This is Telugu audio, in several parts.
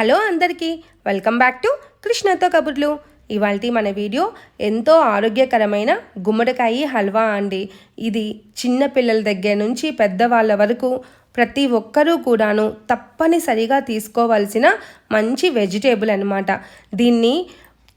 హలో అందరికీ వెల్కమ్ బ్యాక్ టు కృష్ణతో కబుర్లు. ఇవాల్టి మన వీడియో ఎంతో ఆరోగ్యకరమైన గుమ్మడికాయ హల్వా అండి. ఇది చిన్న పిల్లల దగ్గర నుంచి పెద్దవాళ్ళ వరకు ప్రతి ఒక్కరూ కూడాను తప్పనిసరిగా తీసుకోవాల్సిన మంచి వెజిటేబుల్ అన్నమాట. దీన్ని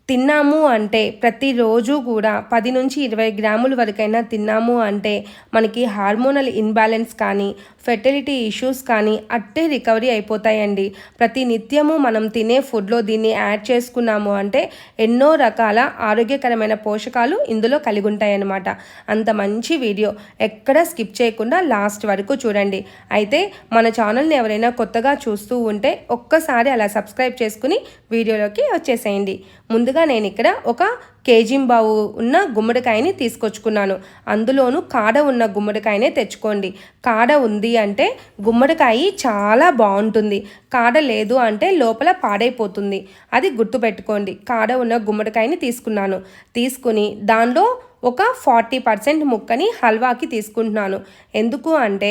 తిన్నాము అంటే ప్రతిరోజు కూడా 10 నుంచి 20 గ్రాముల వరకైనా తిన్నాము అంటే మనకి హార్మోనల్ ఇన్బ్యాలెన్స్ కానీ ఫెర్టిలిటీ ఇష్యూస్ కానీ అట్టే రికవరీ అయిపోతాయండి. ప్రతి నిత్యము మనం తినే ఫుడ్లో దీన్ని యాడ్ చేసుకున్నాము అంటే ఎన్నో రకాల ఆరోగ్యకరమైన పోషకాలు ఇందులో కలిగి ఉంటాయన్నమాట. అంత మంచి వీడియో ఎక్కడ స్కిప్ చేయకుండా లాస్ట్ వరకు చూడండి. అయితే మన ఛానల్ని ఎవరైనా కొత్తగా చూస్తూ ఉంటే ఒక్కసారి అలా సబ్స్క్రైబ్ చేసుకుని వీడియోలోకి వచ్చేసేయండి. ముందుగా నేను ఇక్కడ ఒక కేజింబావు ఉన్న గుమ్మడికాయని తీసుకొచ్చుకున్నాను. అందులోనూ కాడ ఉన్న గుమ్మడికాయనే తెచ్చుకోండి. కాడ ఉంది అంటే గుమ్మడికాయ చాలా బాగుంటుంది, కాడ లేదు అంటే లోపల పాడైపోతుంది. అది గుర్తుపెట్టుకోండి. కాడ ఉన్న గుమ్మడికాయని తీసుకుని దానిలో ఒక 40% ముక్కని హల్వాకి తీసుకుంటున్నాను. ఎందుకు అంటే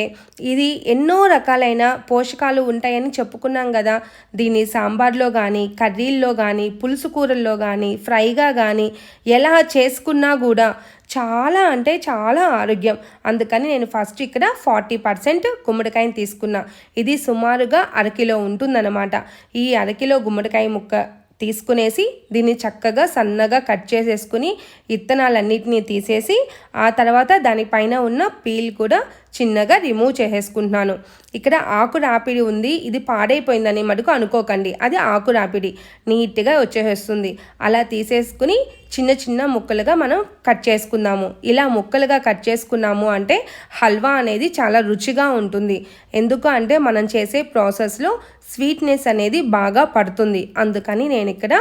ఇది ఎన్నో రకాలైన పోషకాలు ఉంటాయని చెప్పుకున్నాం కదా. దీన్ని సాంబార్లో కానీ కర్రీల్లో కానీ పులుసు కూరల్లో కానీ ఫ్రైగా కానీ ఎలా చేసుకున్నా కూడా చాలా అంటే చాలా ఆరోగ్యం. అందుకని నేను ఫస్ట్ ఇక్కడ 40% గుమ్మడికాయని తీసుకున్నా. ఇది సుమారుగా అరకిలో ఉంటుందన్నమాట. ఈ అరకిలో గుమ్మడికాయ ముక్క తీసుకునేసి దీన్ని చక్కగా సన్నగా కట్ చేసేసుకుని ఇత్తనాలన్నిటినీ తీసేసి ఆ తర్వాత దానిపైన ఉన్న పీల్ కూడా చిన్నగా రిమూవ్ చేసేసుకుంటున్నాను. ఇక్కడ ఆకు రాపిడి ఉంది, ఇది పాడైపోయిందని మటుకు అనుకోకండి. అది ఆకు రాపిడి నీట్గా వచ్చేస్తుంది. అలా తీసేసుకుని చిన్న చిన్న ముక్కలుగా మనం కట్ చేసుకుందాము. ఇలా ముక్కలుగా కట్ చేసుకున్నాము అంటే హల్వా అనేది చాలా రుచిగా ఉంటుంది. ఎందుకు అంటే మనం చేసే ప్రాసెస్లో స్వీట్నెస్ అనేది బాగా పడుతుంది. అందుకని నేను ఇక్కడ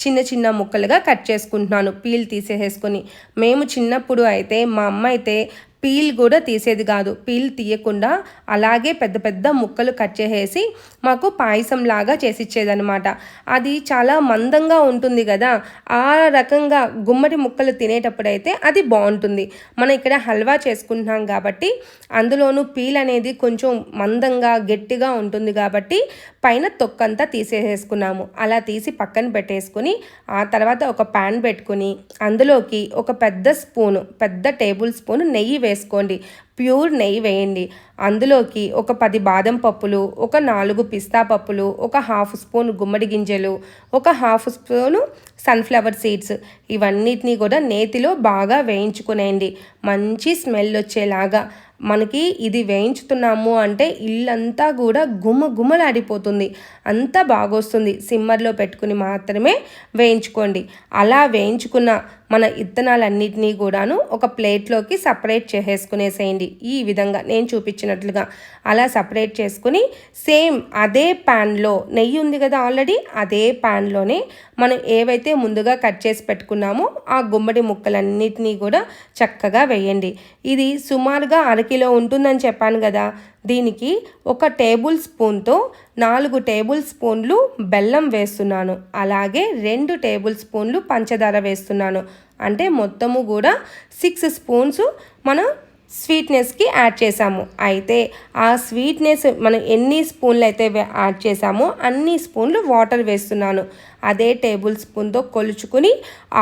చిన్న చిన్న ముక్కలుగా కట్ చేసుకుంటున్నాను, పీల్ తీసేసుకొని. మేము చిన్నప్పుడు అయితే మా అమ్మ అయితే పీల్ కూడా తీసేది కాదు. పీల్ తీయకుండా అలాగే పెద్ద పెద్ద ముక్కలు కట్ చేసేసి మాకు పాయసం లాగా చేసిచ్చేదనమాట. అది చాలా మందంగా ఉంటుంది కదా, ఆ రకంగా గుమ్మడి ముక్కలు తినేటప్పుడైతే అది బాగుంటుంది. మనం ఇక్కడ హల్వా చేసుకుంటున్నాం కాబట్టి అందులోనూ పీల్ అనేది కొంచెం మందంగా గట్టిగా ఉంటుంది కాబట్టి పైన తొక్కంతా తీసేసుకున్నాము. అలా తీసి పక్కన పెట్టేసుకుని ఆ తర్వాత ఒక ప్యాన్ పెట్టుకుని అందులోకి ఒక పెద్ద టేబుల్ స్పూన్ నెయ్యి వేసుకోండి. ప్యూర్ నెయ్యి వేయండి. అందులోకి ఒక 10 బాదం పప్పులు, ఒక 4 పిస్తా పప్పులు, ఒక 1/2 స్పూన్ గుమ్మడి గింజలు, ఒక 1/2 స్పూను సన్ఫ్లవర్ సీడ్స్ ఇవన్నిటినీ కూడా నేతిలో బాగా వేయించుకునేయండి. మంచి స్మెల్ వచ్చేలాగా మనకి ఇది వేయించుతున్నాము అంటే ఇల్లంతా కూడా గుమ్మలాడిపోతుంది, అంతా బాగొస్తుంది. సిమ్మర్లో పెట్టుకుని మాత్రమే వేయించుకోండి. అలా వేయించుకున్న మన ఇత్తనాలన్నిటినీ కూడాను ఒక ప్లేట్లోకి సపరేట్ చేసేసుకునేసేయండి. ఈ విధంగా నేను చూపించినట్లుగా అలా సపరేట్ చేసుకుని సేమ్ అదే ప్యాన్లో నెయ్యి ఉంది కదా ఆల్రెడీ, అదే ప్యాన్లోనే మనం ఏవైతే ముందుగా కట్ చేసి పెట్టుకున్నామో ఆ గుమ్మడి ముక్కలన్నిటినీ కూడా చక్కగా వేయండి. ఇది సుమారుగా అరకిలో ఉంటుందని చెప్పాను కదా. దీనికి 1 టేబుల్ స్పూన్తో 4 టేబుల్ స్పూన్లు బెల్లం వేస్తున్నాను. అలాగే 2 టేబుల్ స్పూన్లు పంచదార వేస్తున్నాను. అంటే మొత్తము కూడా 6 స్పూన్స్ మనం స్వీట్నెస్కి యాడ్ చేసాము. అయితే ఆ స్వీట్నెస్ మనం ఎన్ని స్పూన్లు అయితే యాడ్ చేసామో అన్ని స్పూన్లు వాటర్ వేస్తున్నాను. అదే టేబుల్ స్పూన్తో కొలుచుకుని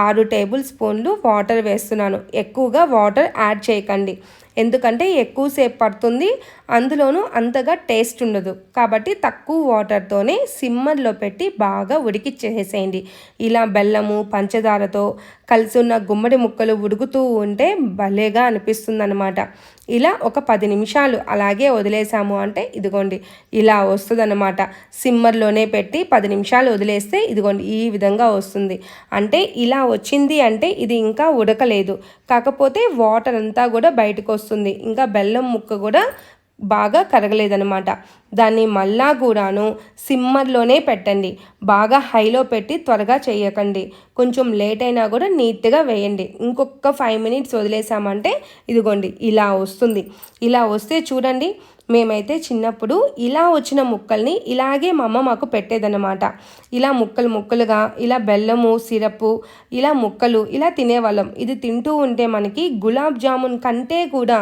6 టేబుల్ స్పూన్లు వాటర్ వేస్తున్నాను. ఎక్కువగా వాటర్ యాడ్ చేయకండి, ఎందుకంటే ఎక్కువసేపు పడుతుంది, అందులోనూ అంతగా టేస్ట్ ఉండదు. కాబట్టి తక్కువ వాటర్తోనే సిమ్మర్లో పెట్టి బాగా ఉడికిచ్చేసేయండి. ఇలా బెల్లము పంచదారతో కలిసి ఉన్న గుమ్మడి ముక్కలు ఉడుకుతూ ఉంటే భలేగా అనిపిస్తుంది అనమాట. ఇలా ఒక 10 నిమిషాలు అలాగే వదిలేసాము అంటే ఇదిగోండి ఇలా వస్తుందన్నమాట. సిమ్మర్లోనే పెట్టి 10 నిమిషాలు వదిలేస్తే ఇదిగోండి ఈ విధంగా వస్తుంది. అంటే ఇలా వచ్చింది అంటే ఇది ఇంకా ఉడకలేదు, కాకపోతే వాటర్ అంతా కూడా బయటకు వస్తుంది. ఇంకా బెల్లం ముక్క కూడా బాగా కరగలేదనమాట. దాన్ని మళ్ళా కూడాను సిమ్మర్లోనే పెట్టండి. బాగా హైలో పెట్టి త్వరగా చేయకండి. కొంచెం లేట్ అయినా కూడా నీట్గా వేయండి. ఇంకొక 5 మినిట్స్ వదిలేసామంటే ఇదిగోండి ఇలా వస్తుంది. ఇలా వస్తే చూడండి, మేమైతే చిన్నప్పుడు ఇలా వచ్చిన ముక్కల్ని ఇలాగే మా అమ్మ మాకు పెట్టేదన్నమాట. ఇలా ముక్కలుగా ఇలా బెల్లము సిరపు ఇలా ముక్కలు ఇలా తినేవాళ్ళం. ఇది తింటూ ఉంటే మనకి గులాబ్ జామున్ కంటే కూడా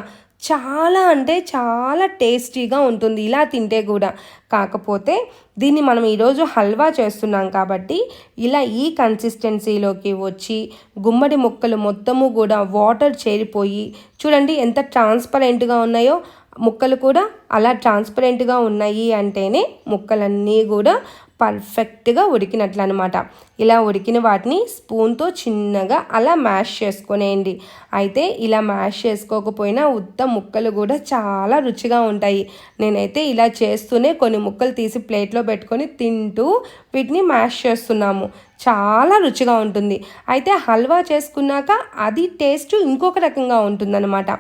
చాలా అంటే చాలా టేస్టీగా ఉంటుంది ఇలా తింటే కూడా. కాకపోతే దీన్ని మనం ఈరోజు హల్వా చేస్తున్నాం కాబట్టి ఇలా ఈ కన్సిస్టెన్సీలోకి వచ్చి గుమ్మడి ముక్కలు మొత్తము కూడా వాటర్ చేరిపోయి చూడండి ఎంత ట్రాన్స్పరెంట్గా ఉన్నాయో ముక్కలు కూడా అలా ట్రాన్స్పరెంట్గా ఉన్నాయి అంటేనే ముక్కలన్నీ కూడా పర్ఫెక్ట్గా ఉడికినట్లు అనమాట. ఇలా ఉడికిన వాటిని స్పూన్తో చిన్నగా అలా మ్యాష్ చేసుకునేయండి. అయితే ఇలా మ్యాష్ చేసుకోకపోయినా ఉత్త ముక్కలు కూడా చాలా రుచిగా ఉంటాయి. నేనైతే ఇలా చేస్తూనే కొన్ని ముక్కలు తీసి ప్లేట్లో పెట్టుకొని తింటూ వీటిని మ్యాష్ చేస్తున్నాము. చాలా రుచిగా ఉంటుంది. అయితే హల్వా చేసుకున్నాక అది టేస్ట్ ఇంకొక రకంగా ఉంటుందన్నమాట.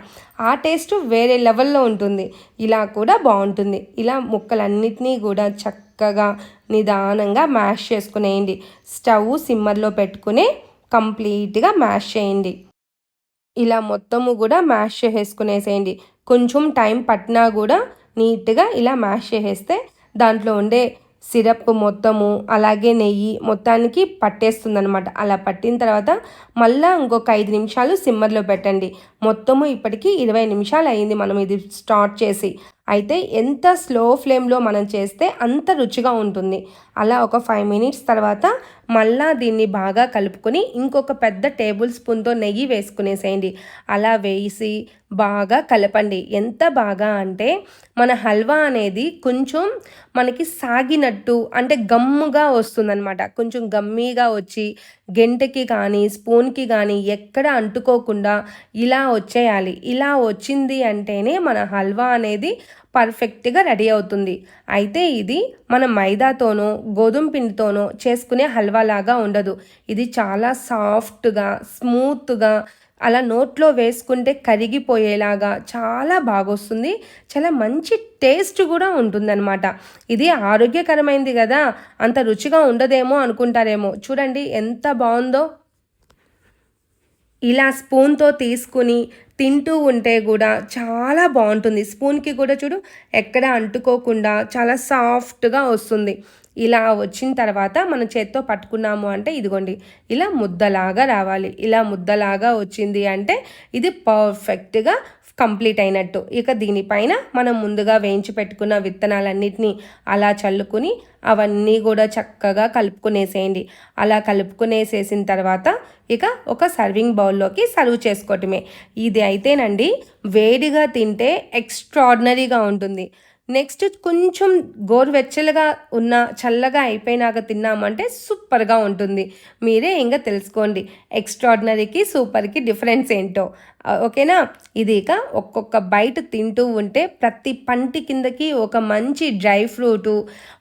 ఆ టేస్ట్ వేరే లెవెల్లో ఉంటుంది. ఇలా కూడా బాగుంటుంది. ఇలా ముక్కలన్నిటినీ కూడా చక్కగా నిదానంగా మ్యాష్ చేసుకునేయండి. స్టవ్ సిమ్మర్లో పెట్టుకుని కంప్లీట్గా మ్యాష్ చేయండి. ఇలా మొత్తము కూడా మ్యాష్ చేసేసుకునేసేయండి. కొంచెం టైం పట్టినా కూడా నీట్గా ఇలా మ్యాష్ చేసేస్తే దాంట్లో ఉండే సిరప్ మొత్తము అలాగే నెయ్యి మొత్తానికి పట్టేస్తుందనమాట. అలా పట్టిన తర్వాత మళ్ళీ ఇంకొక 5 నిమిషాలు సిమ్మర్లో పెట్టండి. మొత్తము ఇప్పటికీ 20 నిమిషాలు అయింది మనం ఇది స్టార్ట్ చేసి. అయితే ఎంత స్లో ఫ్లేమ్లో మనం చేస్తే అంత రుచిగా ఉంటుంది. అలా ఒక 5 మినిట్స్ తర్వాత మళ్ళా దీన్ని బాగా కలుపుకొని ఇంకొక పెద్ద టేబుల్ స్పూన్తో నెయ్యి వేసుకునేసేయండి. అలా వేసి బాగా కలపండి. ఎంత బాగా అంటే మన హల్వా అనేది కొంచెం మనకి సాగినట్టు అంటే గమ్ముగా వస్తుందన్నమాట. కొంచెం గమ్మీగా వచ్చి గెంటెకి కానీ స్పూన్కి కానీ ఎక్కడ అంటుకోకుండా ఇలా వచ్చేయాలి. ఇలా వచ్చింది అంటేనే మన హల్వా అనేది పర్ఫెక్ట్గా రెడీ అవుతుంది. అయితే ఇది మన మైదాతోనో గోధుమ పిండితోనో చేసుకునే హల్వా లాగా ఉండదు. ఇది చాలా సాఫ్ట్గా స్మూత్గా అలా నోట్లో వేసుకుంటే కరిగిపోయేలాగా చాలా బాగొస్తుంది. చాలా మంచి టేస్ట్ కూడా ఉంటుందన్నమాట. ఇది ఆరోగ్యకరమైనది కదా, అంత రుచిగా ఉండదేమో అనుకుంటారేమో. చూడండి ఎంత బాగుందో. ఇలా స్పూన్తో తీసుకుని తింటూ ఉంటే కూడా చాలా బాగుంటుంది. స్పూన్కి కూడా చూడు ఎక్కడ అంటుకోకుండా చాలా సాఫ్ట్గా వస్తుంది. ఇలా వచ్చిన తర్వాత మనం చేత్తో పట్టుకున్నాము అంటే ఇదిగోండి ఇలా ముద్దలాగా రావాలి. ఇలా ముద్దలాగా వచ్చింది అంటే ఇది పర్ఫెక్ట్గా కంప్లీట్ అయినట్టు. ఇక దీనిపైన మనం ముందుగా వేయించి పెట్టుకున్న విత్తనాలన్నిటినీ అలా చల్లుకుని అవన్నీ కూడా చక్కగా కలుపుకునేసేయండి. అలా కలుపుకునేసేసిన తర్వాత ఇక ఒక సర్వింగ్ బౌల్లోకి సర్వ్ చేసుకోవటమే. ఇది అయితేనండి వేడిగా తింటే ఎక్స్ట్రాడినరీగా ఉంటుంది. నెక్స్ట్ కొంచెం గోరువెచ్చలుగా ఉన్న చల్లగా అయిపోయినాక తిన్నామంటే సూపర్గా ఉంటుంది. మీరే ఇంకా తెలుసుకోండి ఎక్స్ట్రాడినరీకి సూపర్కి డిఫరెన్స్ ఏంటో. ఓకేనా. ఇది ఇక ఒక్కొక్క బైట్ తింటూ ఉంటే ప్రతి పంటి కిందకి ఒక మంచి డ్రై ఫ్రూటు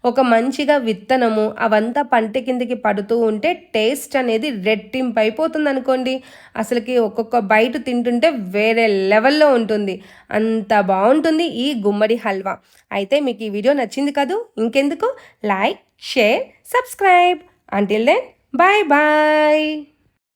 ఒక మంచిగా విత్తనము అవంతా పంట కిందకి పడుతూ ఉంటే టేస్ట్ అనేది రెట్టింపు అయిపోతుంది అనుకోండి. అసలుకి ఒక్కొక్క బైట్ తింటుంటే వేరే లెవెల్లో ఉంటుంది. అంత బాగుంటుంది ఈ గుమ్మడి హల్వా. అయితే మీకు ఈ వీడియో నచ్చింది కదూ. ఇంకెందుకు like share subscribe. Until then bye bye.